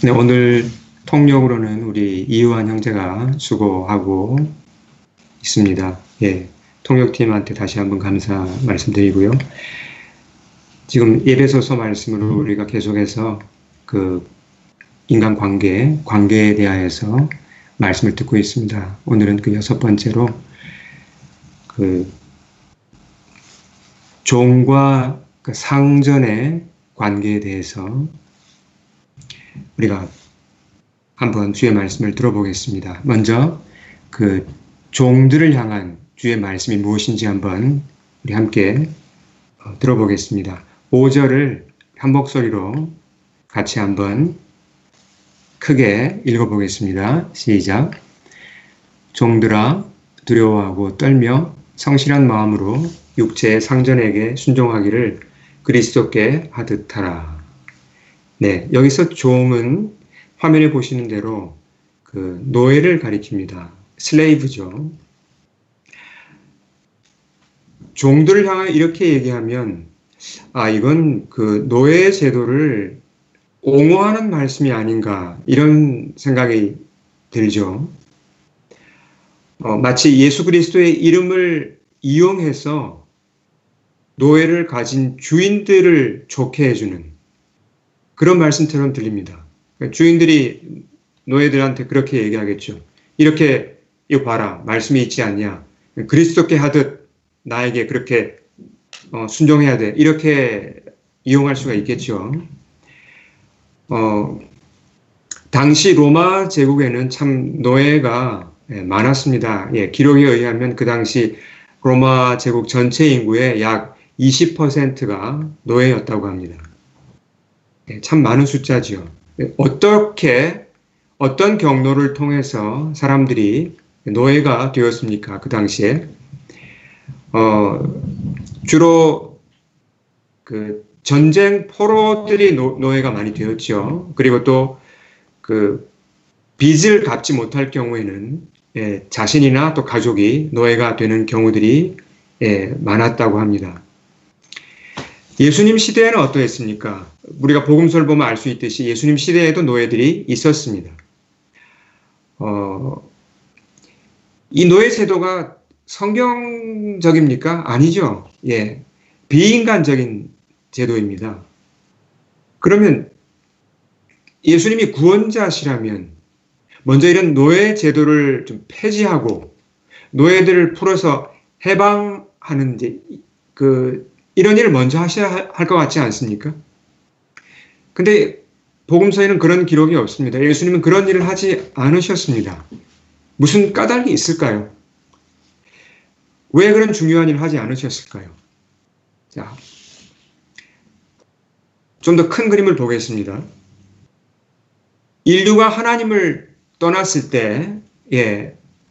네, 오늘 통역으로는 우리 이유한 형제가 수고하고 있습니다. 예, 통역팀한테 다시 한번 감사 말씀드리고요. 지금 에베소서 말씀으로 우리가 계속해서 그 관계에 대하여서 말씀을 듣고 있습니다. 오늘은 그 6번째로 그 종과 그 상전의 관계에 대해서 우리가 한번 주의 말씀을 들어보겠습니다. 먼저 그 종들을 향한 주의 말씀이 무엇인지 한번 우리 함께 들어보겠습니다. 5절을 한 목소리로 같이 한번 크게 읽어보겠습니다. 시작. 종들아 두려워하고 떨며 성실한 마음으로 육체의 상전에게 순종하기를 그리스도께 하듯 하라. 네, 여기서 종은 화면에 보시는 대로 그 노예를 가리킵니다. 슬레이브죠. 종들을 향해 이렇게 얘기하면 이건 그 노예 제도를 옹호하는 말씀이 아닌가 이런 생각이 들죠. 마치 예수 그리스도의 이름을 이용해서 노예를 가진 주인들을 좋게 해주는 그런 말씀처럼 들립니다. 주인들이 노예들한테 그렇게 얘기하겠죠. 이렇게 이거 봐라, 말씀이 있지 않냐. 그리스도께 하듯 나에게 그렇게 순종해야 돼. 이렇게 이용할 수가 있겠죠. 당시 로마 제국에는 참 노예가 많았습니다. 예, 기록에 의하면 그 당시 로마 제국 전체 인구의 약 20%가 노예였다고 합니다. 참 많은 숫자지요. 어떤 경로를 통해서 사람들이 노예가 되었습니까? 그 당시에 주로 그 전쟁 포로들이 노예가 많이 되었죠. 그리고 또 그 빚을 갚지 못할 경우에는 자신이나 또 가족이 노예가 되는 경우들이 많았다고 합니다. 예수님 시대에는 어떠했습니까? 우리가 복음서를 보면 알 수 있듯이 예수님 시대에도 노예들이 있었습니다. 이 노예 제도가 성경적입니까? 아니죠. 예, 비인간적인 제도입니다. 그러면 예수님이 구원자시라면 먼저 이런 노예 제도를 좀 폐지하고 노예들을 풀어서 해방하는 이런 일을 먼저 하셔야 할 것 같지 않습니까? 근데 복음서에는 그런 기록이 없습니다. 예수님은 그런 일을 하지 않으셨습니다. 무슨 까닭이 있을까요? 왜 그런 중요한 일을 하지 않으셨을까요? 자, 좀 더 큰 그림을 보겠습니다. 인류가 하나님을 떠났을 때,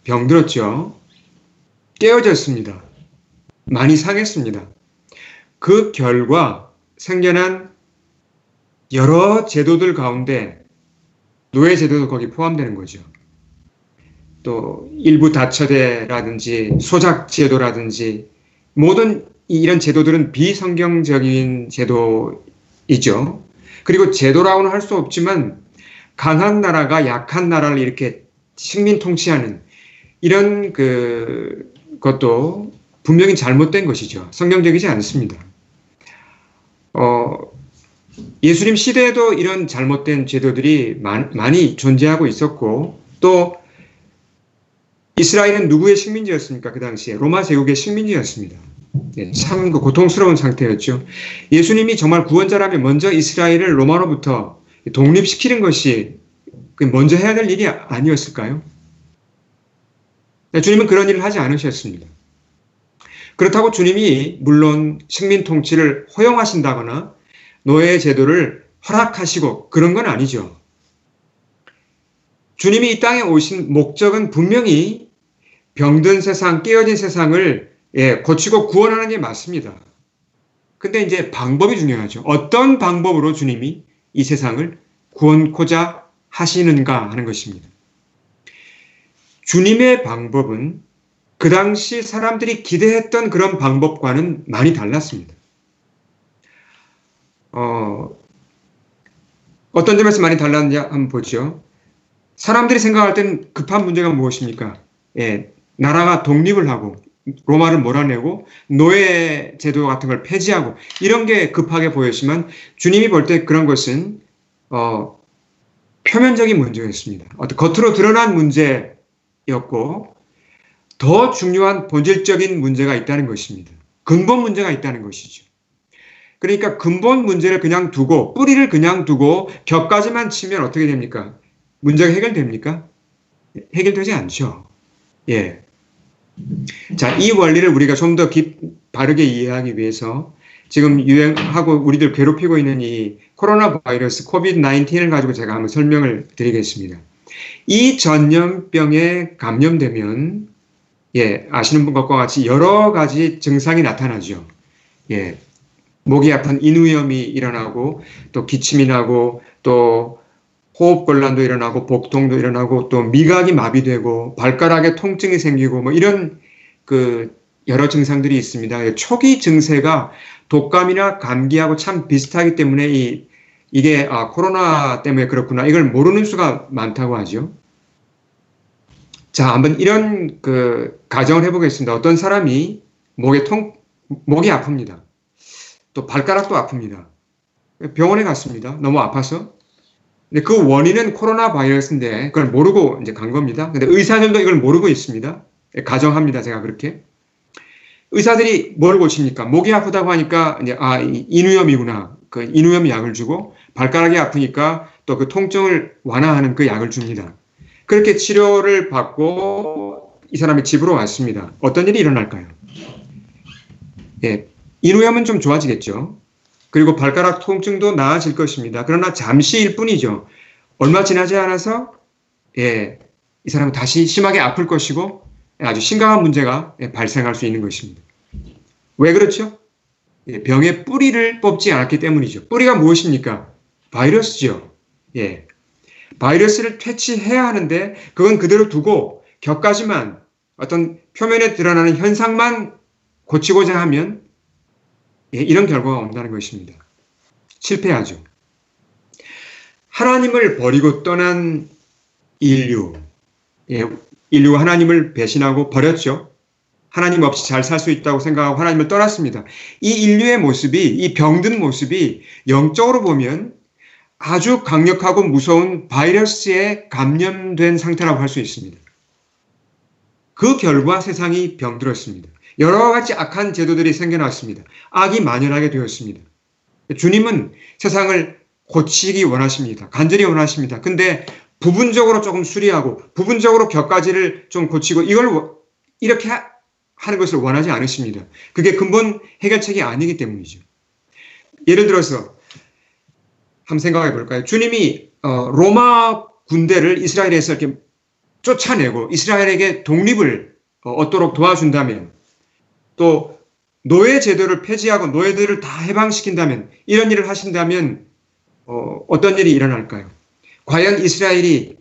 병들었죠. 깨어졌습니다. 많이 상했습니다. 그 결과 생겨난 여러 제도들 가운데 노예 제도도 거기 포함되는 거죠. 또 일부 다처제라든지 소작 제도라든지 모든 이런 제도들은 비성경적인 제도이죠. 그리고 제도라고는 할 수 없지만 강한 나라가 약한 나라를 이렇게 식민 통치하는 이런 것도 분명히 잘못된 것이죠. 성경적이지 않습니다. 예수님 시대에도 이런 잘못된 제도들이 많이 존재하고 있었고 또 이스라엘은 누구의 식민지였습니까? 그 당시에 로마 제국의 식민지였습니다. 참 고통스러운 상태였죠. 예수님이 정말 구원자라면 먼저 이스라엘을 로마로부터 독립시키는 것이 먼저 해야 될 일이 아니었을까요? 주님은 그런 일을 하지 않으셨습니다. 그렇다고 주님이 물론 식민 통치를 허용하신다거나 노예 제도를 허락하시고 그런 건 아니죠. 주님이 이 땅에 오신 목적은 분명히 병든 세상, 깨어진 세상을 고치고 구원하는 게 맞습니다. 근데 이제 방법이 중요하죠. 어떤 방법으로 주님이 이 세상을 구원코자 하시는가 하는 것입니다. 주님의 방법은 그 당시 사람들이 기대했던 그런 방법과는 많이 달랐습니다. 어떤 점에서 많이 달랐느냐 한번 보죠. 사람들이 생각할 땐 급한 문제가 무엇입니까? 예, 나라가 독립을 하고 로마를 몰아내고 노예 제도 같은 걸 폐지하고 이런 게 급하게 보였지만 주님이 볼 때 그런 것은 표면적인 문제였습니다. 어떤 겉으로 드러난 문제였고 더 중요한 본질적인 문제가 있다는 것입니다. 근본 문제가 있다는 것이죠. 그러니까 근본 문제를 그냥 두고 뿌리를 그냥 두고 격까지만 치면 어떻게 됩니까? 문제가 해결됩니까? 해결되지 않죠. 예. 자, 이 원리를 우리가 좀 더 바르게 이해하기 위해서 지금 유행하고 우리들 괴롭히고 있는 이 코로나 바이러스 코비드-19을 가지고 제가 한번 설명을 드리겠습니다. 이 전염병에 감염되면 예, 아시는 것과 같이 여러 가지 증상이 나타나죠. 예. 목이 아픈 인후염이 일어나고 또 기침이 나고 또 호흡곤란도 일어나고 복통도 일어나고 또 미각이 마비되고 발가락에 통증이 생기고 뭐 이런 그 여러 증상들이 있습니다. 초기 증세가 독감이나 감기하고 참 비슷하기 때문에 이게 코로나 때문에 그렇구나 이걸 모르는 수가 많다고 하죠. 자, 한번 이런 그 가정을 해보겠습니다. 어떤 사람이 목이 아픕니다. 또 발가락도 아픕니다. 병원에 갔습니다. 너무 아파서. 근데 그 원인은 코로나 바이러스인데 그걸 모르고 이제 간 겁니다. 근데 의사들도 이걸 모르고 있습니다. 가정합니다. 제가 그렇게. 의사들이 뭘 고칩니까? 목이 아프다고 하니까 이제 인후염이구나. 그 인후염 약을 주고 발가락이 아프니까 또 그 통증을 완화하는 그 약을 줍니다. 그렇게 치료를 받고 이 사람이 집으로 왔습니다. 어떤 일이 일어날까요? 예, 인후염은 좀 좋아지겠죠. 그리고 발가락 통증도 나아질 것입니다. 그러나 잠시일 뿐이죠. 얼마 지나지 않아서 예, 이 사람은 다시 심하게 아플 것이고 아주 심각한 문제가 발생할 수 있는 것입니다. 왜 그렇죠? 예, 병의 뿌리를 뽑지 않았기 때문이죠. 뿌리가 무엇입니까? 바이러스죠. 예, 바이러스를 퇴치해야 하는데 그건 그대로 두고 격까지만 어떤 표면에 드러나는 현상만 고치고자 하면 예, 이런 결과가 온다는 것입니다. 실패하죠. 하나님을 버리고 떠난 인류. 예, 인류가 하나님을 배신하고 버렸죠. 하나님 없이 잘 살 수 있다고 생각하고 하나님을 떠났습니다. 이 인류의 모습이, 이 병든 모습이 영적으로 보면 아주 강력하고 무서운 바이러스에 감염된 상태라고 할 수 있습니다. 그 결과 세상이 병들었습니다. 여러 가지 악한 제도들이 생겨났습니다. 악이 만연하게 되었습니다. 주님은 세상을 고치기 원하십니다. 간절히 원하십니다. 근데 부분적으로 조금 수리하고 부분적으로 격가지를 좀 고치고 이걸 이렇게 하는 것을 원하지 않으십니다. 그게 근본 해결책이 아니기 때문이죠. 예를 들어서 한번 생각해 볼까요? 주님이 로마 군대를 이스라엘에서 이렇게 쫓아내고 이스라엘에게 독립을 얻도록 도와준다면 또 노예 제도를 폐지하고 노예들을 다 해방시킨다면 이런 일을 하신다면 어떤 일이 일어날까요? 과연 이스라엘이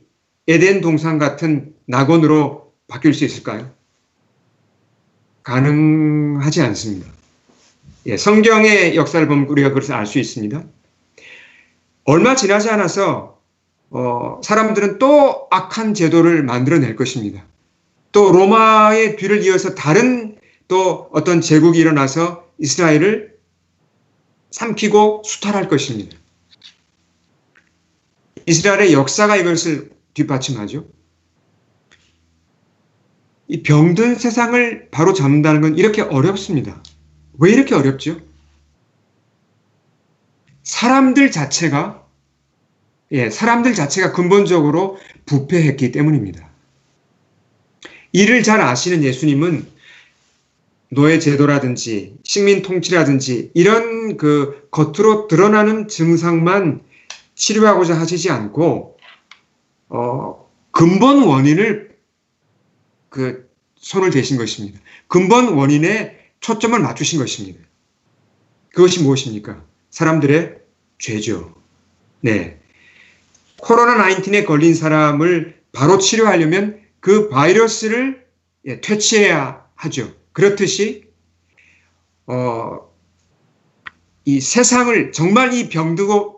에덴 동산 같은 낙원으로 바뀔 수 있을까요? 가능하지 않습니다. 예, 성경의 역사를 보면 우리가 그것을 알 수 있습니다. 얼마 지나지 않아서 사람들은 또 악한 제도를 만들어낼 것입니다. 또 로마의 뒤를 이어서 다른 또 어떤 제국이 일어나서 이스라엘을 삼키고 수탈할 것입니다. 이스라엘의 역사가 이것을 뒷받침하죠. 이 병든 세상을 바로 잡는다는 건 이렇게 어렵습니다. 왜 이렇게 어렵죠? 사람들 자체가 근본적으로 부패했기 때문입니다. 이를 잘 아시는 예수님은 노예 제도라든지 식민 통치라든지 이런 그 겉으로 드러나는 증상만 치료하고자 하시지 않고 근본 원인을 손을 대신 것입니다. 근본 원인에 초점을 맞추신 것입니다. 그것이 무엇입니까? 사람들의 죄죠. 네. 코로나19에 걸린 사람을 바로 치료하려면 그 바이러스를 퇴치해야 하죠. 그렇듯이 이 세상을 정말 이 병들고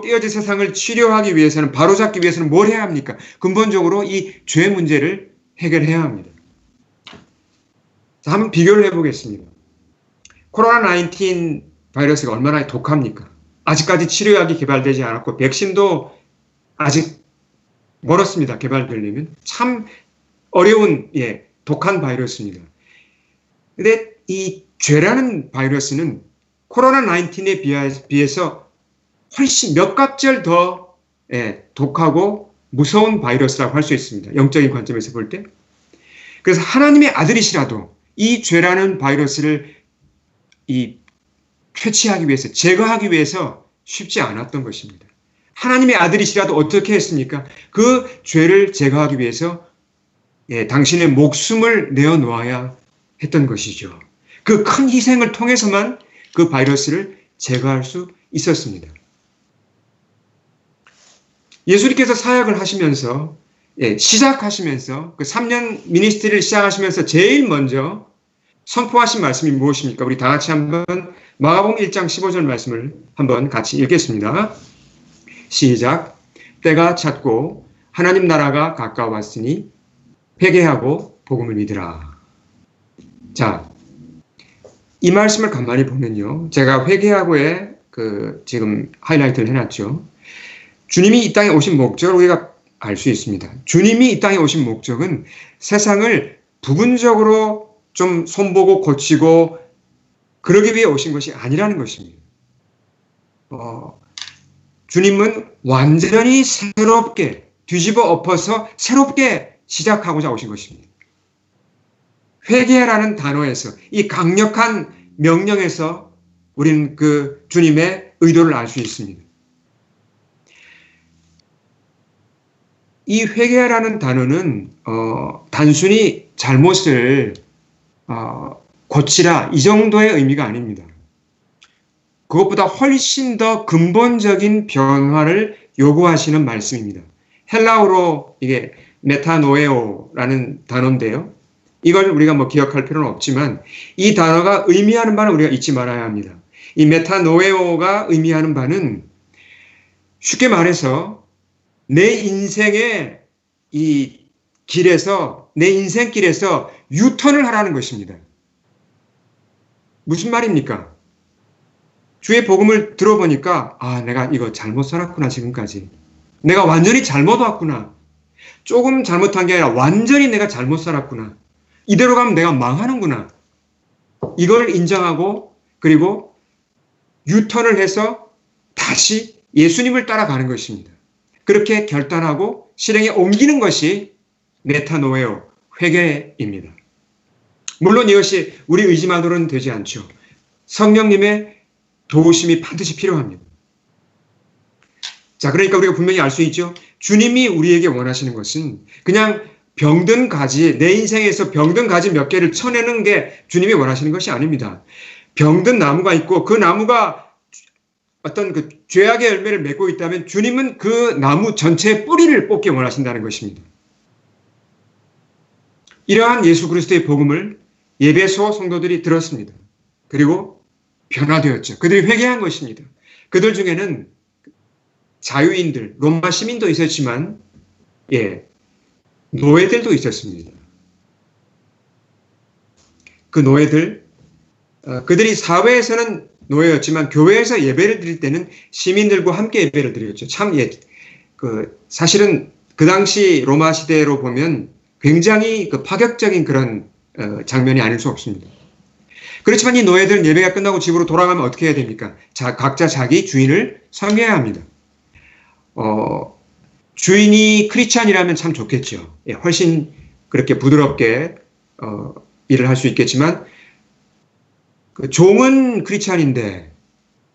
깨어진 세상을 치료하기 위해서는 바로잡기 위해서는 뭘 해야 합니까? 근본적으로 이 죄 문제를 해결해야 합니다. 자, 한번 비교를 해보겠습니다. 코로나19 바이러스가 얼마나 독합니까? 아직까지 치료약이 개발되지 않았고 백신도 아직 멀었습니다. 개발되려면 참 어려운 독한 바이러스입니다. 근데 이 죄라는 바이러스는 코로나19에 비해서 훨씬 몇 갑절 더 독하고 무서운 바이러스라고 할 수 있습니다. 영적인 관점에서 볼 때. 그래서 하나님의 아들이시라도 이 죄라는 바이러스를 퇴치하기 위해서, 제거하기 위해서 쉽지 않았던 것입니다. 하나님의 아들이시라도 어떻게 했습니까? 그 죄를 제거하기 위해서 당신의 목숨을 내어놓아야 했던 것이죠. 그 큰 희생을 통해서만 그 바이러스를 제거할 수 있었습니다. 예수님께서 사역을 하시면서 시작하시면서 그 3년 미니스트리를 시작하시면서 제일 먼저 선포하신 말씀이 무엇입니까? 우리 다 같이 한번 마가복음 1장 15절 말씀을 한번 같이 읽겠습니다. 시작. 때가 찼고 하나님 나라가 가까웠으니 회개하고 복음을 믿으라. 자, 이 말씀을 가만히 보면요. 제가 회개하고에 지금 하이라이트를 해놨죠. 주님이 이 땅에 오신 목적을 우리가 알 수 있습니다. 주님이 이 땅에 오신 목적은 세상을 부분적으로 좀 손보고 고치고 그러기 위해 오신 것이 아니라는 것입니다. 주님은 완전히 새롭게 뒤집어 엎어서 새롭게 시작하고자 오신 것입니다. 회개라는 단어에서 이 강력한 명령에서 우리는 그 주님의 의도를 알 수 있습니다. 이 회개라는 단어는 단순히 잘못을 고치라 이 정도의 의미가 아닙니다. 그것보다 훨씬 더 근본적인 변화를 요구하시는 말씀입니다. 헬라어로 이게 메타노에오라는 단어인데요. 이걸 우리가 기억할 필요는 없지만 이 단어가 의미하는 바는 우리가 잊지 말아야 합니다. 이 메타노에오가 의미하는 바는 쉽게 말해서 내 인생의 이 길에서, 내 인생길에서 유턴을 하라는 것입니다. 무슨 말입니까? 주의 복음을 들어보니까 내가 이거 잘못 살았구나 지금까지. 내가 완전히 잘못 왔구나. 조금 잘못한 게 아니라 완전히 내가 잘못 살았구나. 이대로 가면 내가 망하는구나. 이걸 인정하고 그리고 유턴을 해서 다시 예수님을 따라가는 것입니다. 그렇게 결단하고 실행에 옮기는 것이 메타노에오, 회개입니다. 물론 이것이 우리 의지만으로는 되지 않죠. 성령님의 도우심이 반드시 필요합니다. 자, 그러니까 우리가 분명히 알 수 있죠. 주님이 우리에게 원하시는 것은 그냥 병든 가지, 내 인생에서 병든 가지 몇 개를 쳐내는 게 주님이 원하시는 것이 아닙니다. 병든 나무가 있고 그 나무가 어떤 그 죄악의 열매를 맺고 있다면 주님은 그 나무 전체의 뿌리를 뽑기 원하신다는 것입니다. 이러한 예수 그리스도의 복음을 예배소 성도들이 들었습니다. 그리고 변화되었죠. 그들이 회개한 것입니다. 그들 중에는 자유인들, 로마 시민도 있었지만 노예들도 있었습니다. 그 노예들, 그들이 사회에서는 노예였지만 교회에서 예배를 드릴 때는 시민들과 함께 예배를 드렸죠. 참 사실은 그 당시 로마 시대로 보면 굉장히 파격적인 그런 장면이 아닐 수 없습니다. 그렇지만 이 노예들은 예배가 끝나고 집으로 돌아가면 어떻게 해야 됩니까? 각자 자기 주인을 섬겨야 합니다. 주인이 크리스찬이라면 참 좋겠죠. 훨씬 그렇게 부드럽게 일을 할 수 있겠지만 그 종은 크리스찬인데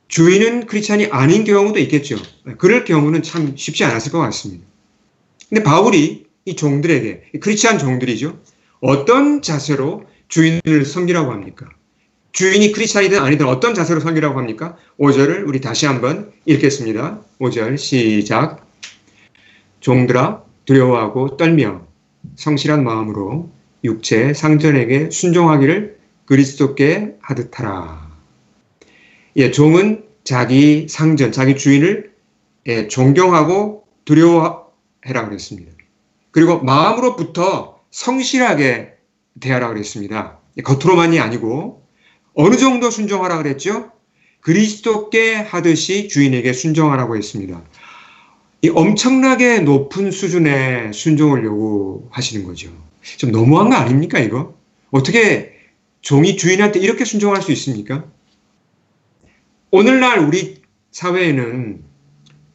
주인은 크리스찬이 아닌 경우도 있겠죠. 그럴 경우는 참 쉽지 않았을 것 같습니다. 근데 바울이 이 종들에게, 크리스찬 종들이죠. 어떤 자세로 주인을 섬기라고 합니까? 주인이 크리스찬이든 아니든 어떤 자세로 섬기라고 합니까? 5절을 우리 다시 한번 읽겠습니다. 5절 시작. 종들아 두려워하고 떨며 성실한 마음으로 육체 상전에게 순종하기를 그리스도께 하듯 하라. 예, 종은 자기 상전, 자기 주인을 예, 존경하고 두려워해라 그랬습니다. 그리고 마음으로부터 성실하게 대하라 그랬습니다. 겉으로만이 아니고 어느 정도 순종하라 그랬죠? 그리스도께 하듯이 주인에게 순종하라고 했습니다. 이 엄청나게 높은 수준의 순종을 요구하시는 거죠. 좀 너무한 거 아닙니까, 이거? 어떻게 종이 주인한테 이렇게 순종할 수 있습니까? 오늘날 우리 사회에는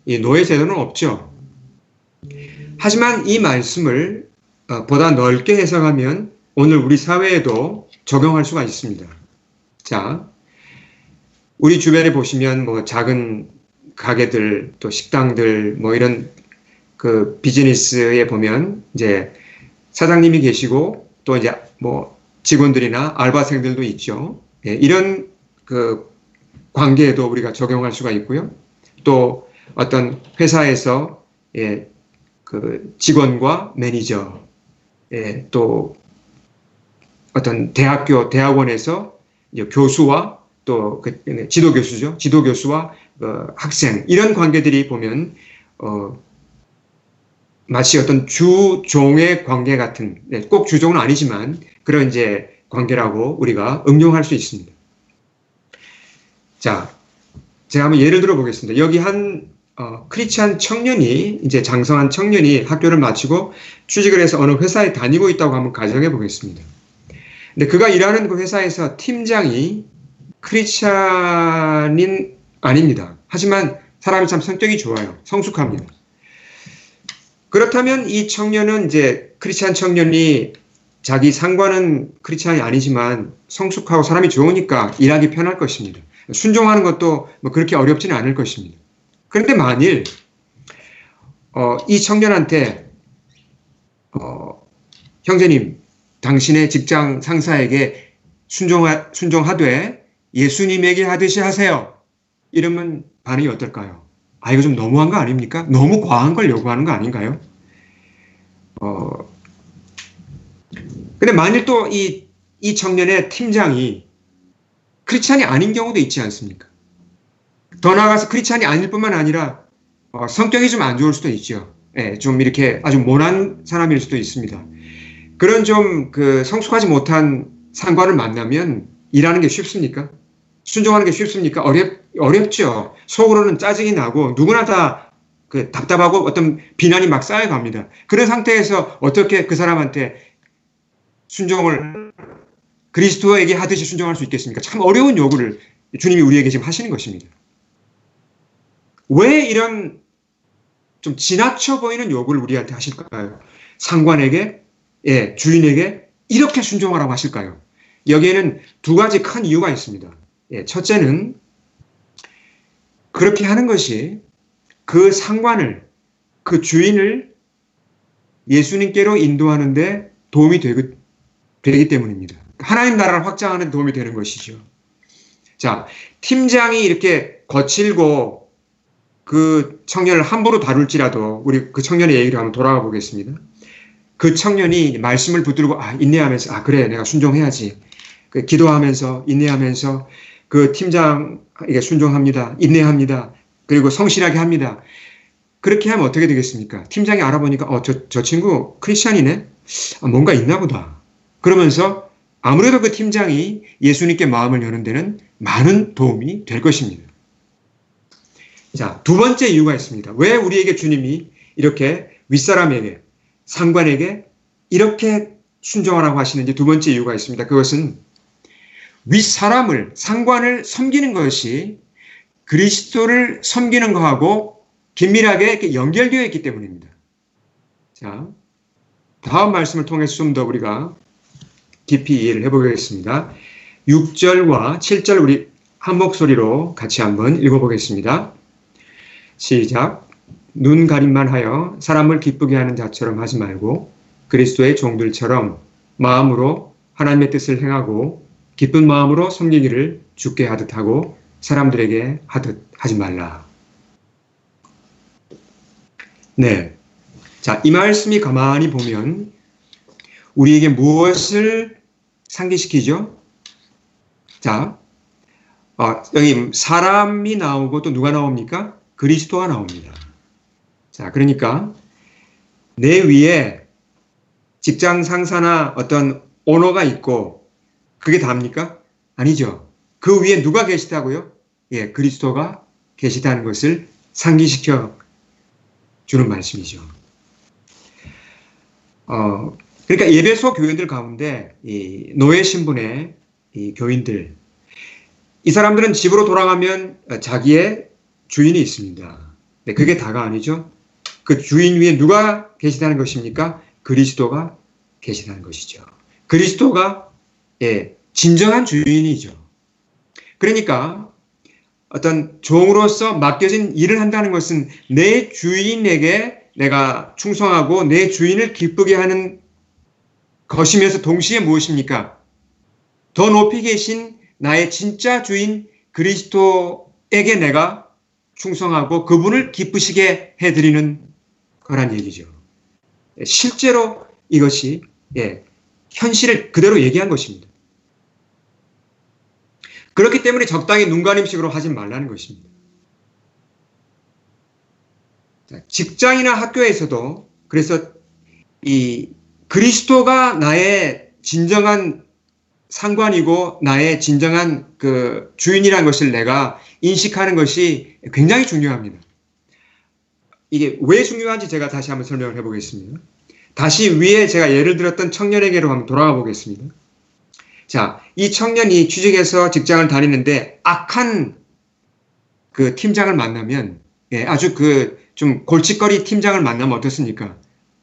이 노예 제도는 없죠. 하지만 이 말씀을 보다 넓게 해석하면 오늘 우리 사회에도 적용할 수가 있습니다. 자, 우리 주변에 보시면 뭐 작은 가게들 또 식당들 뭐 이런 그 비즈니스에 보면 이제 사장님이 계시고 또 이제 뭐 직원들이나 알바생들도 있죠. 예, 이런 그 관계에도 우리가 적용할 수가 있고요. 또 어떤 회사에서 예, 그 직원과 매니저, 예, 또 어떤 대학원에서 이제 교수와 또 그 지도교수죠. 지도교수와 학생 이런 관계들이 보면 마치 어떤 주종의 관계 같은 네, 꼭 주종은 아니지만 그런 이제 관계라고 우리가 응용할 수 있습니다. 자, 제가 한번 예를 들어 보겠습니다. 여기 한 크리스찬 청년이 이제 장성한 청년이 학교를 마치고 취직을 해서 어느 회사에 다니고 있다고 한번 가정해 보겠습니다. 근데 그가 일하는 그 회사에서 팀장이 크리스찬인 아닙니다. 하지만 사람이 참 성격이 좋아요. 성숙합니다. 그렇다면 이 청년은 이제 크리스찬 청년이 자기 상관은 크리스찬이 아니지만 성숙하고 사람이 좋으니까 일하기 편할 것입니다. 순종하는 것도 뭐 그렇게 어렵지는 않을 것입니다. 그런데 만일 이 청년한테 형제님 당신의 직장 상사에게 순종하되 예수님에게 하듯이 하세요. 이러면 반응이 어떨까요? 아, 이거 좀 너무한 거 아닙니까? 너무 과한 걸 요구하는 거 아닌가요? 근데 만일 또 이 청년의 팀장이 크리스찬이 아닌 경우도 있지 않습니까? 더 나아가서 크리스찬이 아닐 뿐만 아니라 성격이 좀 안 좋을 수도 있죠. 예, 좀 이렇게 아주 모난 사람일 수도 있습니다. 그런 좀 그 성숙하지 못한 상관을 만나면 일하는 게 쉽습니까? 순종하는 게 쉽습니까? 어렵죠. 속으로는 짜증이 나고 누구나 다 그 답답하고 어떤 비난이 막 쌓여갑니다. 그런 상태에서 어떻게 그 사람한테 순종을 그리스도에게 하듯이 순종할 수 있겠습니까? 참 어려운 요구를 주님이 우리에게 지금 하시는 것입니다. 왜 이런 좀 지나쳐 보이는 요구를 우리한테 하실까요? 상관에게, 예, 주인에게 이렇게 순종하라고 하실까요? 여기에는 두 가지 큰 이유가 있습니다. 예, 첫째는 그렇게 하는 것이 그 상관을, 그 주인을 예수님께로 인도하는데 도움이 되기 때문입니다. 하나님 나라를 확장하는 데 도움이 되는 것이죠. 자, 팀장이 이렇게 거칠고 그 청년을 함부로 다룰지라도 우리 그 청년의 얘기를 한번 돌아가 보겠습니다. 그 청년이 말씀을 붙들고 인내하면서 그래 내가 순종해야지. 기도하면서 인내하면서 그 팀장에게 순종합니다. 인내합니다. 그리고 성실하게 합니다. 그렇게 하면 어떻게 되겠습니까? 팀장이 알아보니까 저 친구 크리스찬이네? 뭔가 있나 보다. 그러면서 아무래도 그 팀장이 예수님께 마음을 여는 데는 많은 도움이 될 것입니다. 자, 두 번째 이유가 있습니다. 왜 우리에게 주님이 이렇게 윗사람에게, 상관에게 이렇게 순종하라고 하시는지 두 번째 이유가 있습니다. 그것은 윗사람을, 상관을 섬기는 것이 그리스도를 섬기는 것하고 긴밀하게 이렇게 연결되어 있기 때문입니다. 자, 다음 말씀을 통해서 좀 더 우리가 깊이 이해를 해보겠습니다. 6절과 7절 우리 한 목소리로 같이 한번 읽어보겠습니다. 시작. 눈 가림만 하여 사람을 기쁘게 하는 자처럼 하지 말고 그리스도의 종들처럼 마음으로 하나님의 뜻을 행하고 기쁜 마음으로 섬기기를 주께 하듯 하고 사람들에게 하듯 하지 말라. 네. 자, 이 말씀이 가만히 보면 우리에게 무엇을 상기시키죠? 자, 여기 사람이 나오고 또 누가 나옵니까? 그리스도가 나옵니다. 자, 그러니까 내 위에 직장 상사나 어떤 오너가 있고 그게 답니까? 아니죠. 그 위에 누가 계시다고요? 예, 그리스도가 계시다는 것을 상기시켜 주는 말씀이죠. 그러니까 예배소 교인들 가운데 이 노예 신분의 이 교인들, 이 사람들은 집으로 돌아가면 자기의 주인이 있습니다. 네, 그게 다가 아니죠. 그 주인 위에 누가 계시다는 것입니까? 그리스도가 계시다는 것이죠. 그리스도가 예, 진정한 주인이죠. 그러니까 어떤 종으로서 맡겨진 일을 한다는 것은 내 주인에게 내가 충성하고 내 주인을 기쁘게 하는 것이면서 동시에 무엇입니까? 더 높이 계신 나의 진짜 주인 그리스도에게 내가 충성하고 그분을 기쁘시게 해드리는 거란 얘기죠. 실제로 이것이 현실을 그대로 얘기한 것입니다. 그렇기 때문에 적당히 눈가림식으로 하지 말라는 것입니다. 직장이나 학교에서도 그래서 이 그리스도가 나의 진정한 상관이고 나의 진정한 그 주인이라는 것을 내가 인식하는 것이 굉장히 중요합니다. 이게 왜 중요한지 제가 다시 한번 설명을 해보겠습니다. 다시 위에 제가 예를 들었던 청년에게로 한번 돌아가 보겠습니다. 자, 이 청년이 취직해서 직장을 다니는데 악한 그 팀장을 만나면 아주 그 좀 골칫거리 팀장을 만나면 어떻습니까?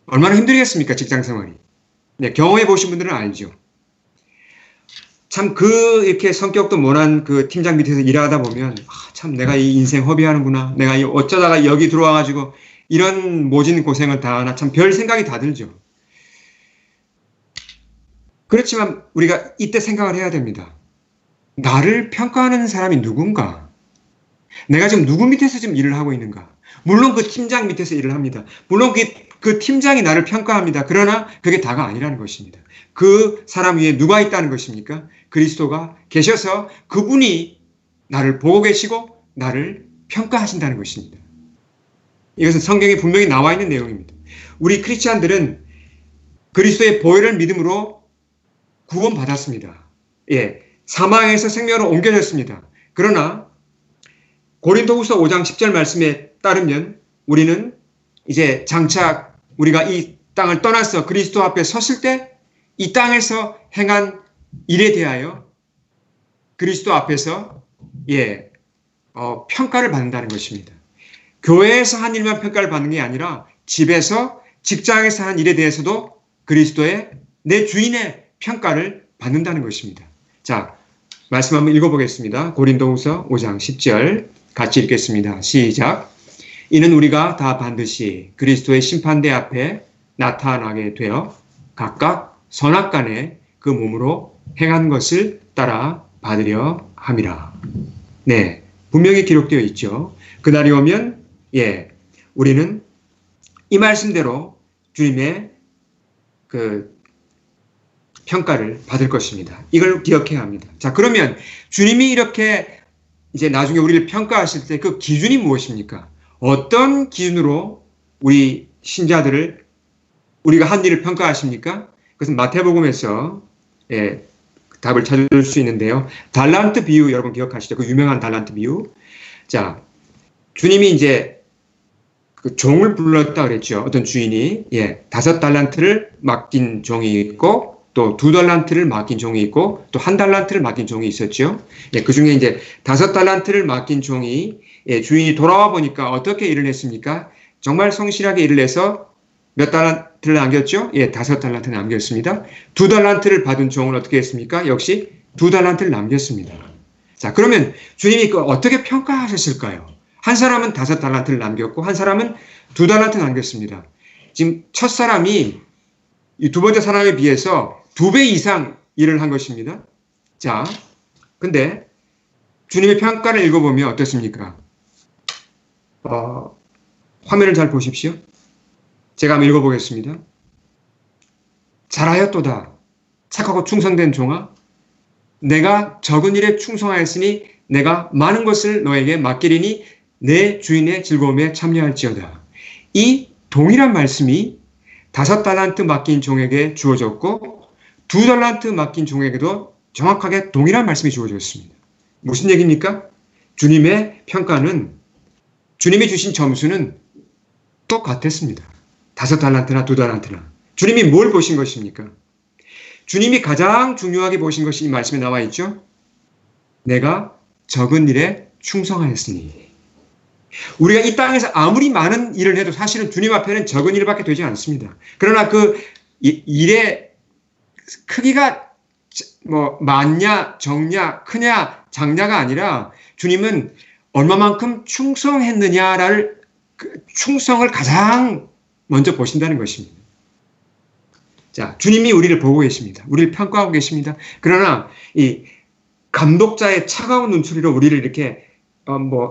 얼마나 힘들겠습니까? 직장 생활이. 네, 경험해 보신 분들은 알죠. 참 이렇게 성격도 모난 그 팀장 밑에서 일하다 보면 참 내가 이 인생 허비하는구나. 내가 어쩌다가 여기 들어와가지고 이런 모진 고생을 다 하나 참 별 생각이 다 들죠. 그렇지만 우리가 이때 생각을 해야 됩니다. 나를 평가하는 사람이 누군가? 내가 지금 누구 밑에서 지금 일을 하고 있는가? 물론 그 팀장 밑에서 일을 합니다. 물론 그 팀장이 나를 평가합니다. 그러나 그게 다가 아니라는 것입니다. 그 사람 위에 누가 있다는 것입니까? 그리스도가 계셔서 그분이 나를 보고 계시고 나를 평가하신다는 것입니다. 이것은 성경에 분명히 나와 있는 내용입니다. 우리 크리스찬들은 그리스도의 보혈을 믿음으로 구원받았습니다. 예, 사망에서 생명으로 옮겨졌습니다. 그러나 고린도후서 5장 10절 말씀에 따르면 우리는 이제 장차 우리가 이 땅을 떠나서 그리스도 앞에 섰을 때 이 땅에서 행한 일에 대하여 그리스도 앞에서 평가를 받는다는 것입니다. 교회에서 한 일만 평가를 받는 게 아니라 집에서 직장에서 한 일에 대해서도 그리스도의 내 주인의 평가를 받는다는 것입니다. 자, 말씀 한번 읽어보겠습니다. 고린도후서 5장 10절 같이 읽겠습니다. 시작. 이는 우리가 다 반드시 그리스도의 심판대 앞에 나타나게 되어 각각 선악간에 그 몸으로 행한 것을 따라 받으려 함이라. 네, 분명히 기록되어 있죠. 그날이 오면 우리는 이 말씀대로 주님의 그 평가를 받을 것입니다. 이걸 기억해야 합니다. 자, 그러면 주님이 이렇게 이제 나중에 우리를 평가하실 때 그 기준이 무엇입니까? 어떤 기준으로 우리 신자들을 우리가 한 일을 평가하십니까? 그것은 마태복음에서 답을 찾을 수 있는데요. 달란트 비유 여러분 기억하시죠? 그 유명한 달란트 비유. 자, 주님이 이제 그 종을 불렀다 그랬죠. 어떤 주인이 5달란트를 맡긴 종이 있고 또 2달란트를 맡긴 종이 있고 또 1달란트를 맡긴 종이 있었죠. 그 중에 이제 5달란트를 맡긴 종이 주인이 돌아와 보니까 어떻게 일을 했습니까? 정말 성실하게 일을 해서 몇 달란트를 남겼죠? 5달란트를 남겼습니다. 2달란트를 받은 종은 어떻게 했습니까? 역시 2달란트를 남겼습니다. 자, 그러면 주님이 어떻게 평가하셨을까요? 한 사람은 5달란트를 남겼고 한 사람은 2달란트 남겼습니다. 지금 첫 사람이 이 두 번째 사람에 비해서 2배 이상 일을 한 것입니다. 자, 근데 주님의 평가를 읽어보면 어떻습니까? 화면을 잘 보십시오. 제가 한번 읽어보겠습니다. 잘하였도다. 착하고 충성된 종아. 내가 적은 일에 충성하였으니 내가 많은 것을 너에게 맡기리니 내 주인의 즐거움에 참여할지어다. 이 동일한 말씀이 5달란트 맡긴 종에게 주어졌고 2달란트 맡긴 종에게도 정확하게 동일한 말씀이 주어졌습니다. 무슨 얘기입니까? 주님의 평가는, 주님이 주신 점수는 똑같았습니다. 5달란트나 2달란트나. 주님이 뭘 보신 것입니까? 주님이 가장 중요하게 보신 것이 이 말씀에 나와 있죠. 내가 적은 일에 충성하였으니. 우리가 이 땅에서 아무리 많은 일을 해도 사실은 주님 앞에는 적은 일밖에 되지 않습니다. 그러나 그 일의 크기가 뭐 많냐, 적냐, 크냐, 작냐가 아니라 주님은 얼마만큼 충성했느냐를, 충성을 가장 먼저 보신다는 것입니다. 자, 주님이 우리를 보고 계십니다. 우리를 평가하고 계십니다. 그러나 이 감독자의 차가운 눈초리로 우리를 이렇게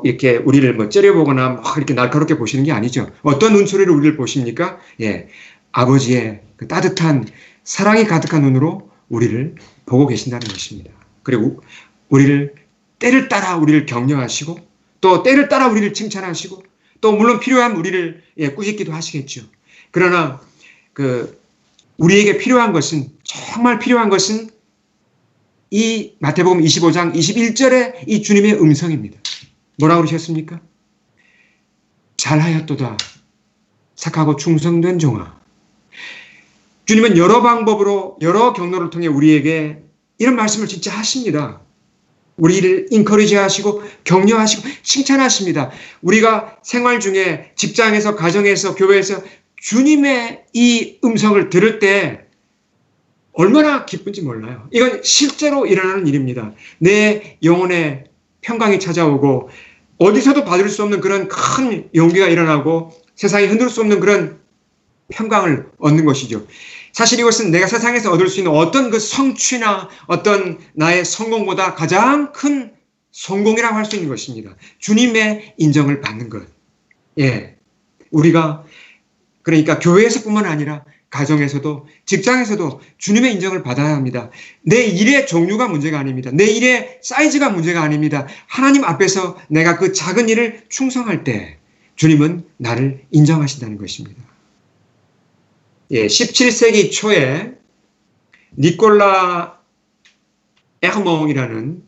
이렇게 우리를 째려보거나 이렇게 날카롭게 보시는 게 아니죠. 어떤 눈초리로 우리를 보십니까? 예, 아버지의 그 따뜻한 사랑이 가득한 눈으로 우리를 보고 계신다는 것입니다. 그리고 우리를 때를 따라 우리를 격려하시고 또 때를 따라 우리를 칭찬하시고 또 물론 필요한 우리를 꾸짖기도 하시겠죠. 그러나 우리에게 필요한 것은, 정말 필요한 것은 이 마태복음 25장 21절의 이 주님의 음성입니다. 뭐라고 그러셨습니까? 잘하였도다 착하고 충성된 종아. 주님은 여러 방법으로, 여러 경로를 통해 우리에게 이런 말씀을 진짜 하십니다. 우리를 인커리지 하시고 격려하시고 칭찬하십니다. 우리가 생활 중에, 직장에서, 가정에서, 교회에서 주님의 이 음성을 들을 때 얼마나 기쁜지 몰라요. 이건 실제로 일어나는 일입니다. 내 영혼에 평강이 찾아오고 어디서도 받을 수 없는 그런 큰 용기가 일어나고 세상이 흔들 수 없는 그런 평강을 얻는 것이죠. 사실 이것은 내가 세상에서 얻을 수 있는 어떤 그 성취나 어떤 나의 성공보다 가장 큰 성공이라고 할 수 있는 것입니다. 주님의 인정을 받는 것. 예. 우리가 그러니까 교회에서뿐만 아니라 가정에서도, 직장에서도 주님의 인정을 받아야 합니다. 내 일의 종류가 문제가 아닙니다. 내 일의 사이즈가 문제가 아닙니다. 하나님 앞에서 내가 그 작은 일을 충성할 때 주님은 나를 인정하신다는 것입니다. 예, 17세기 초에 니콜라 에르몽이라는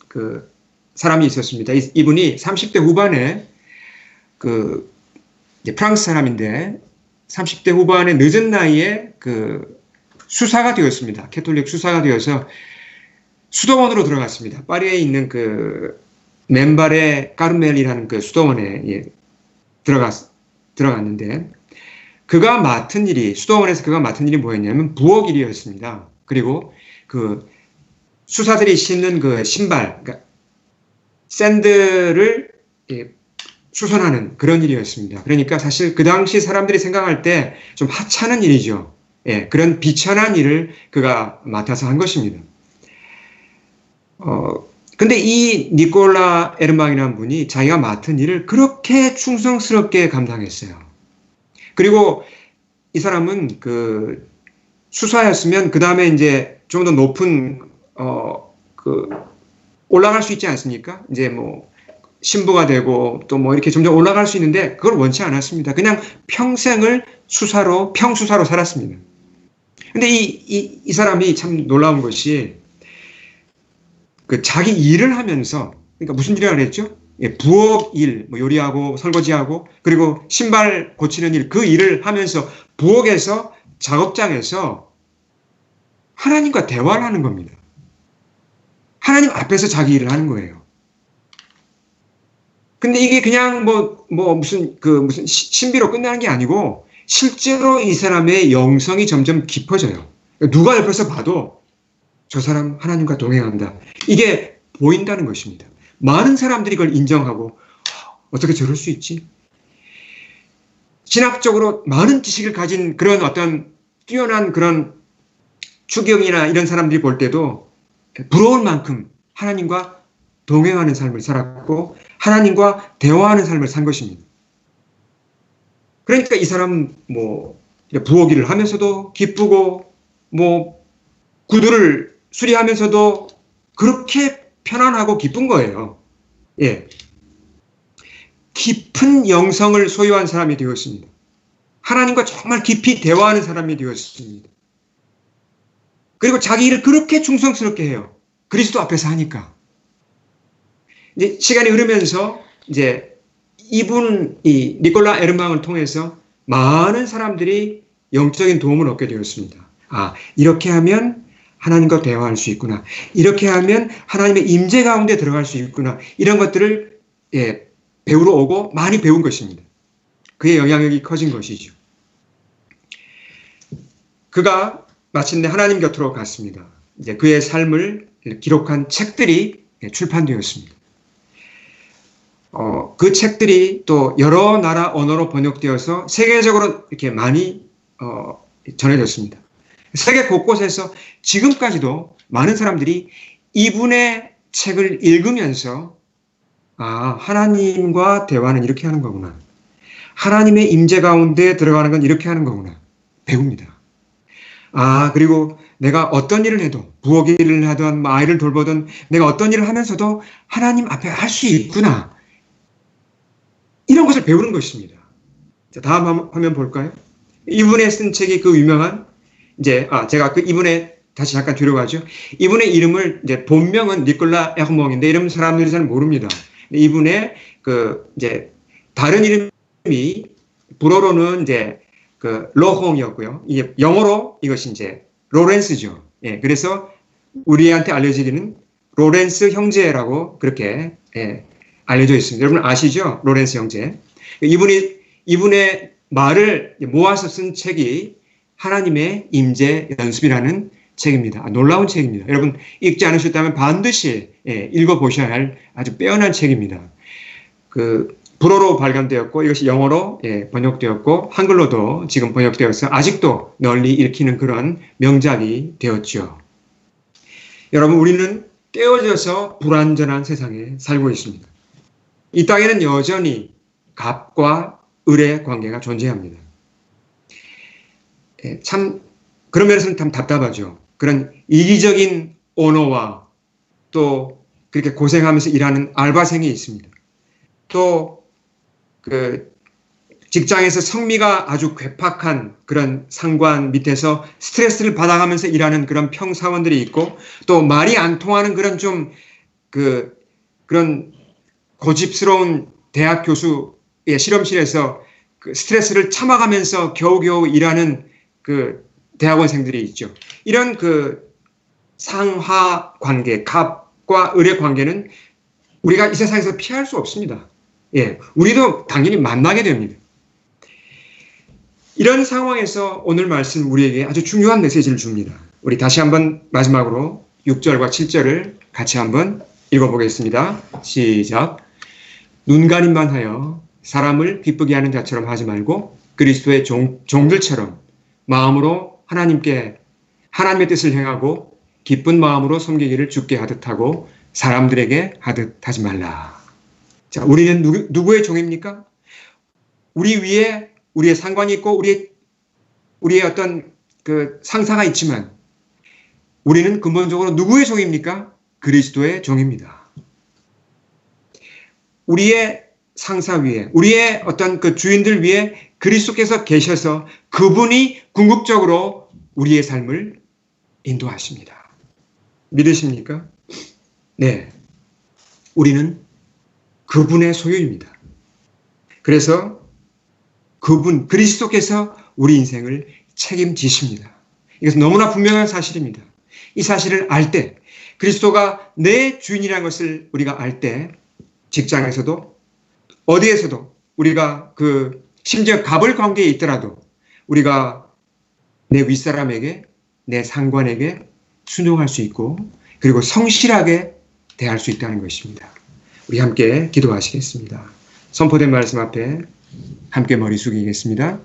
그 사람이 있었습니다. 이분이 30대 후반에 프랑스 사람인데 30대 후반의 늦은 나이에 수사가 되었습니다. 캐톨릭 수사가 되어서 수도원으로 들어갔습니다. 파리에 있는 맨바레 까르멜이라는 그 수도원에 들어갔는데 수도원에서 그가 맡은 일이 뭐였냐면 부엌 일이었습니다. 그리고 수사들이 신는 그 신발, 그러니까 샌들을 수선하는 그런 일이었습니다. 그러니까 사실 그 당시 사람들이 생각할 때 좀 하찮은 일이죠. 예, 그런 비천한 일을 그가 맡아서 한 것입니다. 근데 이 니콜라 에르망이라는 분이 자기가 맡은 일을 그렇게 충성스럽게 감당했어요. 그리고 이 사람은 수사였으면 그 다음에 이제 좀 더 높은 올라갈 수 있지 않습니까? 이제 신부가 되고 또 이렇게 점점 올라갈 수 있는데 그걸 원치 않았습니다. 그냥 평생을 평수사로 살았습니다. 근데 이 사람이 참 놀라운 것이 자기 일을 하면서, 그러니까 무슨 일을 했죠? 예, 부엌 일, 요리하고 설거지하고 그리고 신발 고치는 일, 그 일을 하면서 부엌에서, 작업장에서 하나님과 대화를 하는 겁니다. 하나님 앞에서 자기 일을 하는 거예요. 근데 이게 그냥 무슨 신비로 끝나는 게 아니고 실제로 이 사람의 영성이 점점 깊어져요. 누가 옆에서 봐도 저 사람 하나님과 동행한다. 이게 보인다는 것입니다. 많은 사람들이 이걸 인정하고 어떻게 저럴 수 있지? 신학적으로 많은 지식을 가진 그런 어떤 뛰어난 그런 추경이나 이런 사람들이 볼 때도 부러울 만큼 하나님과 동행하는 삶을 살았고 하나님과 대화하는 삶을 산 것입니다. 그러니까 이 사람 부엌 일을 하면서도 기쁘고 구두를 수리하면서도 그렇게 편안하고 기쁜 거예요. 예. 깊은 영성을 소유한 사람이 되었습니다. 하나님과 정말 깊이 대화하는 사람이 되었습니다. 그리고 자기 일을 그렇게 충성스럽게 해요. 그리스도 앞에서 하니까. 이제 시간이 흐르면서 이제 이 니콜라 에르망을 통해서 많은 사람들이 영적인 도움을 얻게 되었습니다. 아, 이렇게 하면 하나님과 대화할 수 있구나. 이렇게 하면 하나님의 임재 가운데 들어갈 수 있구나. 이런 것들을 배우러 오고 많이 배운 것입니다. 그의 영향력이 커진 것이죠. 그가 마침내 하나님 곁으로 갔습니다. 이제 그의 삶을 기록한 책들이 출판되었습니다. 그 책들이 또 여러 나라 언어로 번역되어서 세계적으로 이렇게 많이 전해졌습니다. 세계 곳곳에서 지금까지도 많은 사람들이 이분의 책을 읽으면서 아, 하나님과 대화는 이렇게 하는 거구나. 하나님의 임재 가운데 들어가는 건 이렇게 하는 거구나. 배웁니다. 아, 그리고 내가 어떤 일을 해도 부엌 일을 하든 아이를 돌보든 내가 어떤 일을 하면서도 하나님 앞에 할 수 있구나. 이런 것을 배우는 것입니다. 자, 다음 화면 볼까요? 이분의 쓴 책이 그 유명한 제가 그 이분의 다시 잠깐 뒤로 가죠. 이분의 이름을 이제 본명은 니콜라 에르몽인데 이름 사람들이 잘 모릅니다. 이분의 다른 이름이 불어로는 로홍이었고요. 이게 영어로 이것이 이제 로렌스죠. 예, 그래서 우리한테 알려지기는 로렌스 형제라고 그렇게 알려져 있습니다. 여러분 아시죠? 로렌스 형제. 이분의 말을 모아서 쓴 책이 하나님의 임재 연습이라는 책입니다. 놀라운 책입니다. 여러분 읽지 않으셨다면 반드시 읽어보셔야 할 아주 빼어난 책입니다. 불어로 발간되었고 이것이 영어로 번역되었고 한글로도 지금 번역되어서 아직도 널리 읽히는 그런 명작이 되었죠. 여러분 우리는 깨어져서 불완전한 세상에 살고 있습니다. 이 땅에는 여전히 갑과 을의 관계가 존재합니다. 그런 면에서는 참 답답하죠. 그런 이기적인 오너와 또 그렇게 고생하면서 일하는 알바생이 있습니다. 또 직장에서 성미가 아주 괴팍한 그런 상관 밑에서 스트레스를 받아가면서 일하는 그런 평사원들이 있고 또 말이 안 통하는 그런 그런 고집스러운 대학 교수의 실험실에서 스트레스를 참아가면서 겨우겨우 일하는 대학원생들이 있죠. 이런 상하 관계, 갑과 을의 관계는 우리가 이 세상에서 피할 수 없습니다. 예, 우리도 당연히 만나게 됩니다. 이런 상황에서 오늘 말씀 우리에게 아주 중요한 메시지를 줍니다. 우리 다시 한번 마지막으로 6절과 7절을 같이 한번 읽어보겠습니다. 시작. 눈가림만 하여 사람을 기쁘게 하는 자처럼 하지 말고 그리스도의 종들처럼 마음으로 하나님의 뜻을 행하고 기쁜 마음으로 섬기기를 주께 하듯 하고 사람들에게 하듯 하지 말라. 자, 우리는 누구의 종입니까? 우리 위에 우리의 상관이 있고 우리의 어떤 상사가 있지만 우리는 근본적으로 누구의 종입니까? 그리스도의 종입니다. 우리의 상사 위에 우리의 어떤 주인들 위에 그리스도께서 계셔서 그분이 궁극적으로 우리의 삶을 인도하십니다. 믿으십니까? 네. 우리는 그분의 소유입니다. 그래서 그리스도께서 우리 인생을 책임지십니다. 이것은 너무나 분명한 사실입니다. 이 사실을 알 때, 그리스도가 내 주인이라는 것을 우리가 알 때, 직장에서도, 어디에서도, 우리가 심지어 갑을 관계에 있더라도, 우리가 내 윗사람에게, 내 상관에게 순종할 수 있고, 그리고 성실하게 대할 수 있다는 것입니다. 우리 함께 기도하시겠습니다. 선포된 말씀 앞에 함께 머리 숙이겠습니다.